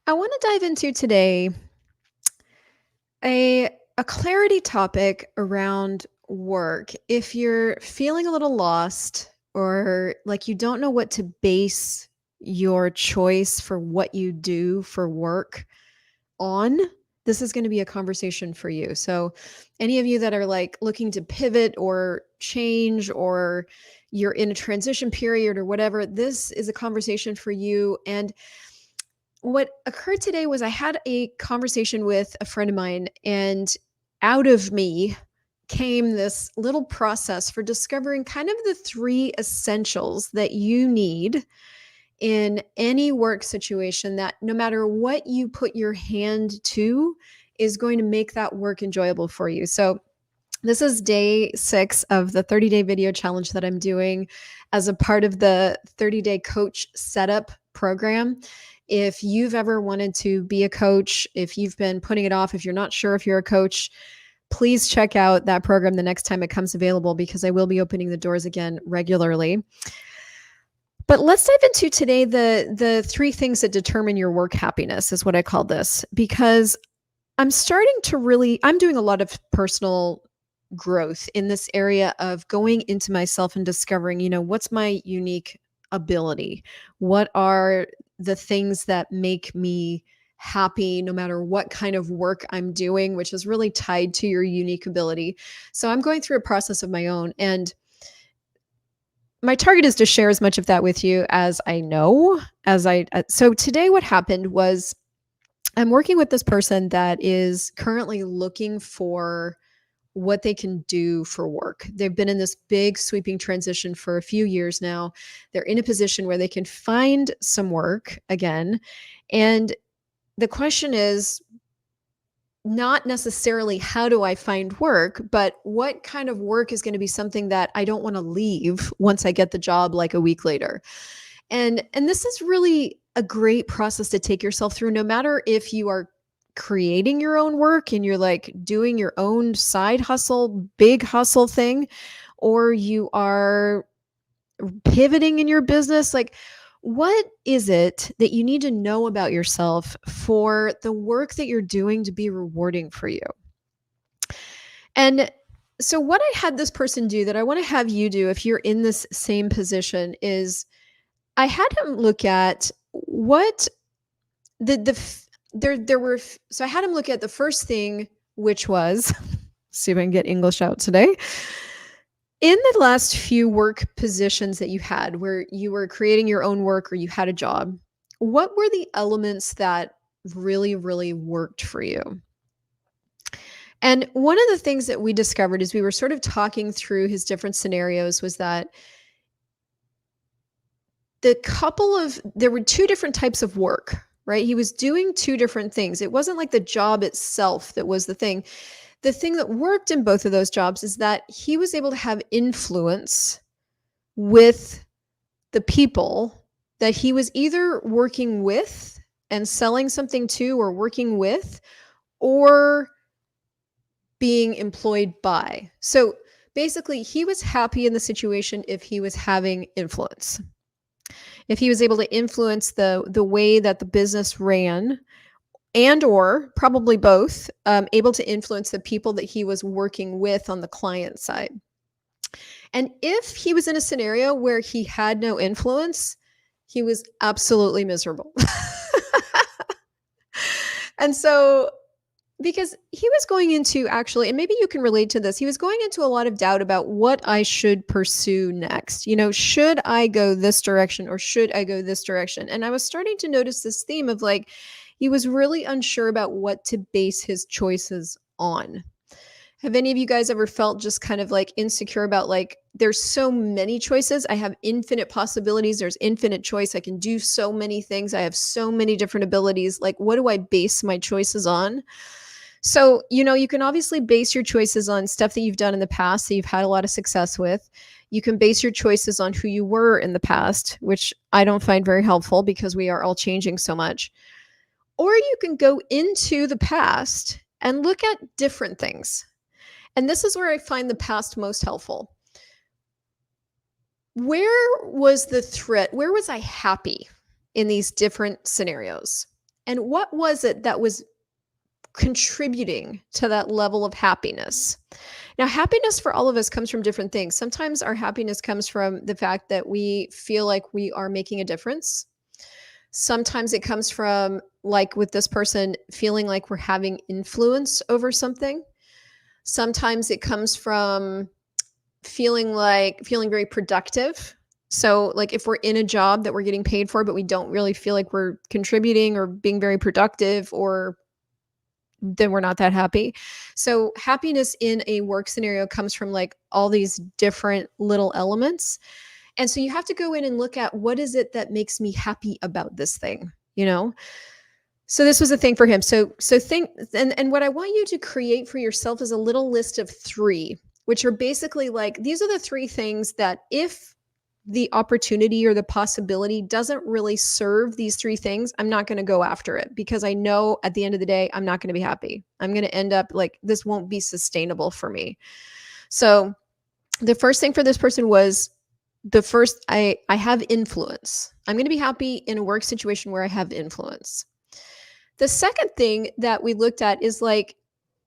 I want to dive into today a clarity topic around work. If you're feeling a little lost or like you don't know what to base your choice for what you do for work on, this is going to be a conversation for you. So, any of you that are like looking to pivot or change or you're in a transition period or whatever, this is a conversation for you. And what occurred today was I had a conversation with a friend of mine, and out of me came this little process for discovering kind of the three essentials that you need in any work situation that no matter what you put your hand to is going to make that work enjoyable for you. So, this is day 6 of the 30-day video challenge that I'm doing as a part of the 30-day coach setup program. If you've ever wanted to be a coach, if you've been putting it off, if you're not sure if you're a coach, please check out that program the next time it comes available because I will be opening the doors again regularly. But let's dive into today the 3 things that determine your work happiness is what I call this, because I'm doing a lot of personal growth in this area of going into myself and discovering, what's my unique ability? What are the things that make me happy no matter what kind of work I'm doing, which is really tied to your unique ability. So I'm going through a process of my own, and my target is to share as much of that with you as I know. So today what happened was I'm working with this person that is currently looking for what they can do for work. They've been in this big sweeping transition for a few years now. They're in a position where they can find some work again. And the question is not necessarily how do I find work, but what kind of work is going to be something that I don't want to leave once I get the job like a week later. And this is really a great process to take yourself through, no matter if you are creating your own work and you're like doing your own side hustle, big hustle thing, or you are pivoting in your business. Like, what is it that you need to know about yourself for the work that you're doing to be rewarding for you? And so, what I had this person do that I want to have you do if you're in this same position is I had him look at what the f- there were so I had him look at the first thing, which was see if I can get English out today. In the last few work positions that you had where you were creating your own work or you had a job, what were the elements that really, really worked for you? And one of the things that we discovered as we were sort of talking through his different scenarios was that there were 2 different types of work, right? He was doing 2 different things. It wasn't like the job itself that was the thing. The thing that worked in both of those jobs is that he was able to have influence with the people that he was either working with and selling something to or working with or being employed by. So basically, he was happy in the situation if he was having influence. If he was able to influence the way that the business ran, and or probably both, able to influence the people that he was working with on the client side. And if he was in a scenario where he had no influence, he was absolutely miserable. And so, because he was going into actually, and maybe you can relate to this, he was going into a lot of doubt about what I should pursue next. Should I go this direction or should I go this direction? And I was starting to notice this theme of like, he was really unsure about what to base his choices on. Have any of you guys ever felt just kind of like insecure about like, there's so many choices. I have infinite possibilities. There's infinite choice. I can do so many things. I have so many different abilities. Like, what do I base my choices on? So, you can obviously base your choices on stuff that you've done in the past that you've had a lot of success with. You can base your choices on who you were in the past, which I don't find very helpful because we are all changing so much. Or you can go into the past and look at different things. And this is where I find the past most helpful. Where was the threat? Where was I happy in these different scenarios? And what was it that was contributing to that level of happiness? Now, happiness for all of us comes from different things. Sometimes our happiness comes from the fact that we feel like we are making a difference. Sometimes it comes from, like with this person, feeling like we're having influence over something. Sometimes it comes from feeling very productive. So, like if we're in a job that we're getting paid for, but we don't really feel like we're contributing or being very productive, or then we're not that happy. So, happiness in a work scenario comes from like all these different little elements. And so you have to go in and look at, what is it that makes me happy about this thing, you know? So this was a thing for him. So think, and what I want you to create for yourself is a little list of 3, which are basically like, these are the 3 things that if the opportunity or the possibility doesn't really serve these 3 things, I'm not going to go after it, because I know at the end of the day, I'm not going to be happy. I'm going to end up like, this won't be sustainable for me. So the first thing for this person was, I have influence. I'm going to be happy in a work situation where I have influence. The second thing that we looked at is like,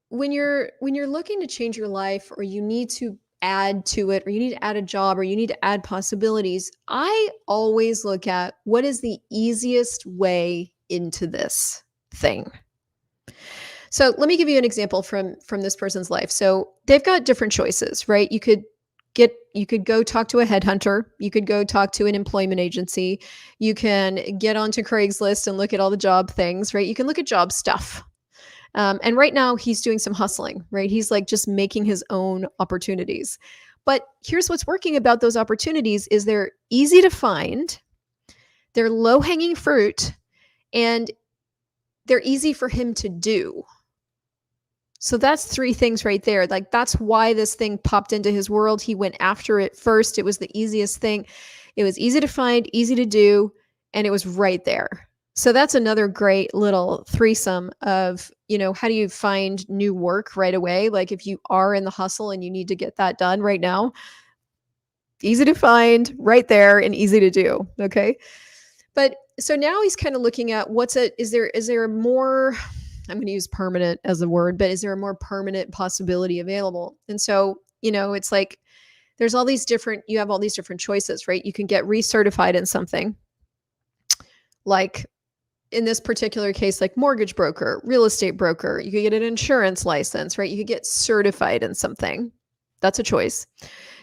when you're looking to change your life, or you need to add to it, or you need to add a job, or you need to add possibilities, I always look at, what is the easiest way into this thing. So let me give you an example from this person's life. So they've got different choices, right? You could go talk to a headhunter. You could go talk to an employment agency. You can get onto Craigslist and look at all the job things, right? You can look at job stuff. And right now he's doing some hustling, right? He's like just making his own opportunities. But here's what's working about those opportunities is they're easy to find, they're low-hanging fruit, and they're easy for him to do. So that's 3 things right there. Like, that's why this thing popped into his world. He went after it first. It was the easiest thing. It was easy to find, easy to do, and it was right there. So that's another great little threesome of, how do you find new work right away? Like, if you are in the hustle and you need to get that done right now, easy to find, right there, and easy to do. Okay. But so now he's kind of looking at, is there a more, I'm going to use permanent as a word, but is there a more permanent possibility available? And so, it's like, you have all these different choices, right? You can get recertified in something, like in this particular case, like mortgage broker, real estate broker. You could get an insurance license, right? You could get certified in something. That's a choice.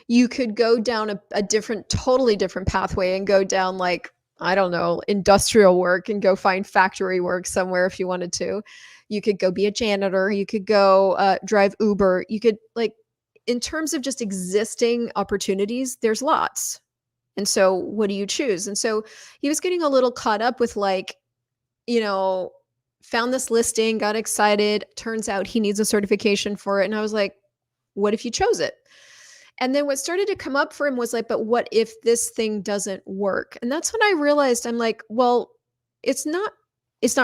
You could go down a totally different pathway and go down, like, I don't know, industrial work, and go find factory work somewhere if you wanted to. You could go be a janitor. You could go drive Uber. You could, like, in terms of just existing opportunities, there's lots. And so what do you choose? And so he was getting a little caught up with, like, found this listing, got excited. Turns out he needs a certification for it. And I was like, what if you chose it? And then what started to come up for him was like, but what if this thing doesn't work? And that's when I realized, I'm like, well, it's not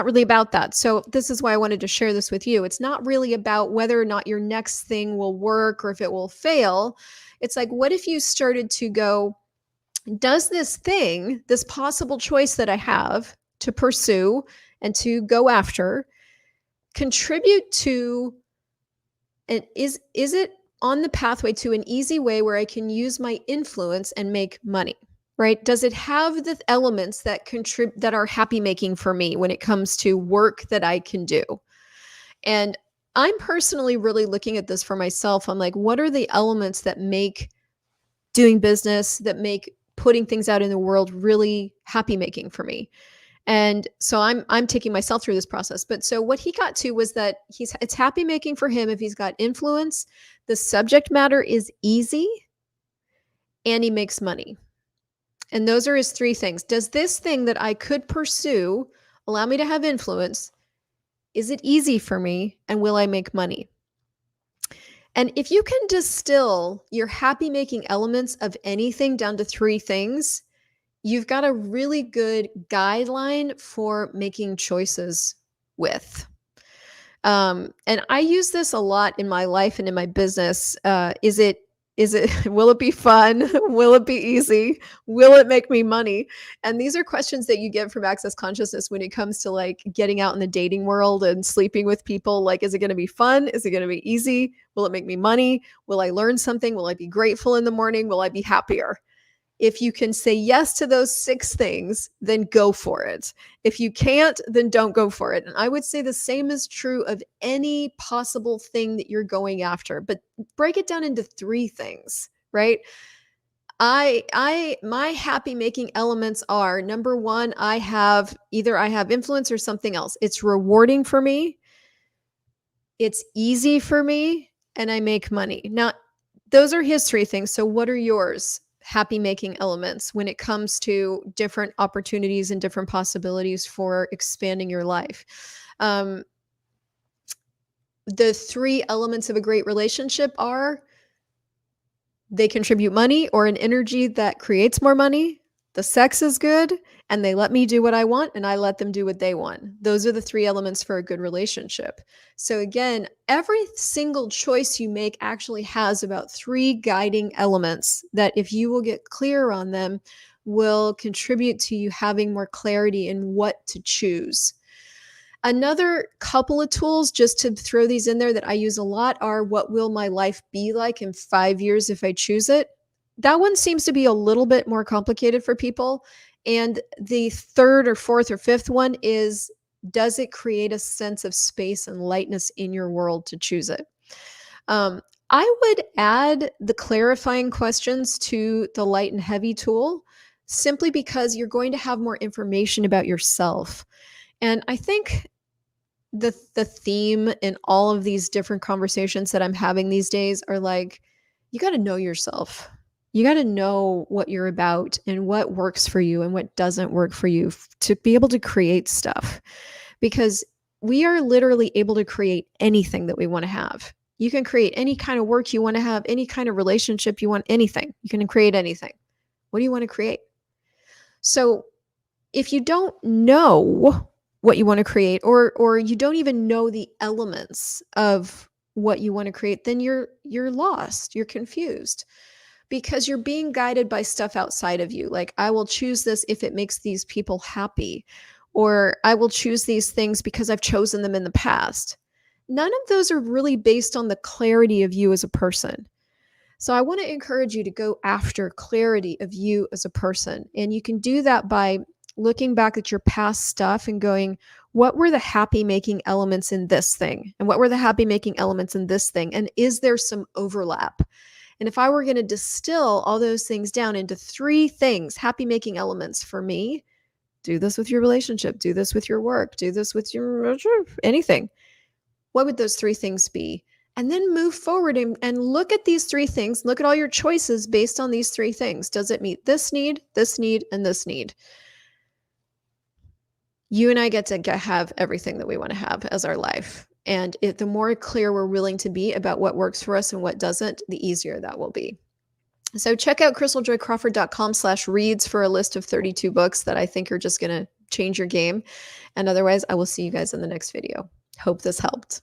really about that. So this is why I wanted to share this with you. It's not really about whether or not your next thing will work or if it will fail. It's like, what if you started to go, does this thing, this possible choice that I have to pursue and to go after, contribute to, and is it on the pathway to an easy way where I can use my influence and make money, right? Does it have the elements that that are happy making for me when it comes to work that I can do? And I'm personally really looking at this for myself. I'm like, what are the elements that make doing business, that make putting things out in the world really happy making for me? And so I'm taking myself through this process. But so what he got to was that it's happy making for him if he's got influence, the subject matter is easy, and he makes money. And those are his 3 things. Does this thing that I could pursue allow me to have influence? Is it easy for me? And will I make money? And if you can distill your happy making elements of anything down to 3 things, you've got a really good guideline for making choices with. And I use this a lot in my life and in my business. Is it Is it will it be fun? Will it be easy? Will it make me money? And these are questions that you get from Access Consciousness when it comes to like getting out in the dating world and sleeping with people. Like, is it going to be fun? Is it going to be easy? Will it make me money? Will I learn something? Will I be grateful in the morning? Will I be happier? If you can say yes to those 6 things, then go for it. If you can't, then don't go for it. And I would say the same is true of any possible thing that you're going after, but break it down into 3 things, right? My happy making elements are number 1, I have influence or something else. It's rewarding for me, it's easy for me, and I make money. Now, those are his 3 things. So what are yours? Happy making elements when it comes to different opportunities and different possibilities for expanding your life. The 3 elements of a great relationship are they contribute money or an energy that creates more money. The sex is good, and they let me do what I want, and I let them do what they want. Those are the 3 elements for a good relationship. So again, every single choice you make actually has about 3 guiding elements that, if you will get clear on them, will contribute to you having more clarity in what to choose. Another couple of tools, just to throw these in there, that I use a lot are, what will my life be like in 5 years if I choose it? That one seems to be a little bit more complicated for people. And the 3rd or 4th or 5th one is, does it create a sense of space and lightness in your world to choose it? I would add the clarifying questions to the light and heavy tool, simply because you're going to have more information about yourself. And I think the theme in all of these different conversations that I'm having these days are like, you got to know yourself. You got to know what you're about and what works for you and what doesn't work for you to be able to create stuff. Because we are literally able to create anything that we want to have. You can create any kind of work you want to have, any kind of relationship you want, anything. You can create anything. What do you want to create? So if you don't know what you want to create, or you don't even know the elements of what you want to create, then you're lost, you're confused, because you're being guided by stuff outside of you. Like, I will choose this if it makes these people happy, or I will choose these things because I've chosen them in the past. None of those are really based on the clarity of you as a person. So I want to encourage you to go after clarity of you as a person. And you can do that by looking back at your past stuff and going, what were the happy making elements in this thing? And what were the happy making elements in this thing? And is there some overlap? And if I were going to distill all those things down into 3 things, happy making elements for me, do this with your relationship, do this with your work, do this with your anything. What would those 3 things be? And then move forward and look at these 3 things. Look at all your choices based on these 3 things. Does it meet this need, and this need? You and I get to have everything that we want to have as our life. And the more clear we're willing to be about what works for us and what doesn't, the easier that will be. So check out crystaljoycrawford.com/reads for a list of 32 books that I think are just going to change your game. And otherwise, I will see you guys in the next video. Hope this helped.